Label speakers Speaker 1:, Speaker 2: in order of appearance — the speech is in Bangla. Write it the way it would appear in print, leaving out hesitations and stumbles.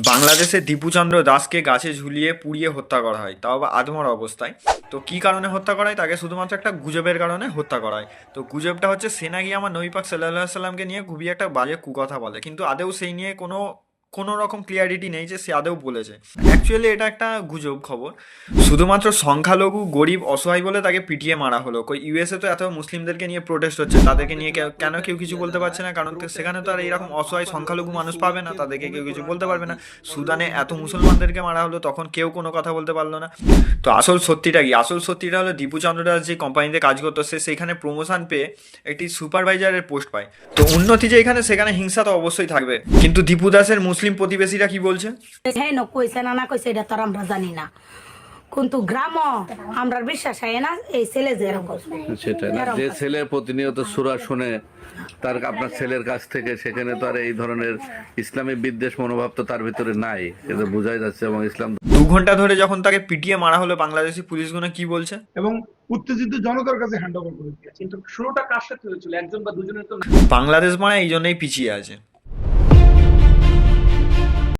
Speaker 1: বাংলাদেশে দীপুচন্দ্র দাসকে গাছে ঝুলিয়ে পুড়িয়ে হত্যা করা হয়, তাও আবার আধমরা অবস্থায়। তো কি কারণে হত্যা করা হয়? তাকে শুধুমাত্র একটা গুজবের কারণে হত্যা করা হয়। তো গুজবটা হচ্ছে সে নাকি আমার নবী পাক সাল্লাল্লাহু সাল্লামকে নিয়ে খুবই একটা বাজে কুকথা বলে, কিন্তু আদেও সেই নিয়ে কোনো কোনো রকম ক্লিয়ারিটি নেই যে সে আদেও বলেছে। অ্যাকচুয়ালি এটা একটা গুজব খবর। শুধুমাত্র সংখ্যালঘু গরিব অসহায় বলে তাকে পিটিয়ে মারা হলো। কই ইউএসএ তো এত মুসলিমদেরকে নিয়ে প্রোটেস্ট হচ্ছে, তাদেরকে নিয়ে কেন কেউ কিছু বলতে পারছে না? কারণ সেখানে তো আর এইরকম অসহায় সংখ্যালঘু মানুষ পাবে না, তাদেরকে কেউ কিছু বলতে পারবে না। সুদানে এত মুসলমানদেরকে মারা হলো, তখন কেউ কোনো কথা বলতে পারলো না। তো আসল সত্যিটা কি? আসল সত্যিটা হলো দীপুচন্দ্র দাস যে কোম্পানিতে কাজ করতো, সে সেখানে প্রমোশন পেয়ে একটি সুপারভাইজারের পোস্ট পায়। তো উন্নতি যে এখানে, সেখানে হিংসা তো অবশ্যই থাকবে। কিন্তু দীপু দাসের মুসলিম প্রতিবেশীরা কি বলছে?
Speaker 2: হ্যাঁ কইছে না কইছে এটা তো আর আমরা জানি না, কিন্তু গ্রাম আমরা বিশ্বাস হয় না এই ছেলে যে এরকম
Speaker 3: সেটাই না, যে ছেলে প্রতিনিয়ত সূরা শুনে তার আপনার ছেলের কাছ থেকে, সেখানে তো আর এই ধরনের ইসলামী বিদ্বেষ মনোভাব তো তার ভিতরে নাই, এটা বোঝাই যাচ্ছে। এবং ইসলাম
Speaker 1: 2 ঘন্টা ধরে যখন তাকে পিটিয়ে মারা হলো, বাংলাদেশি পুলিশগুলো কি বলছে?
Speaker 4: এবং উত্তেজিত জনতার কাছে হ্যান্ড ওভার করে দিয়েছে।
Speaker 5: কিন্তু শুরুটা কার সাথে হয়েছিল? একজন বা দুজনের তো না।
Speaker 1: বাংলাদেশ মানে এই জন্যই পিছিয়ে আছে।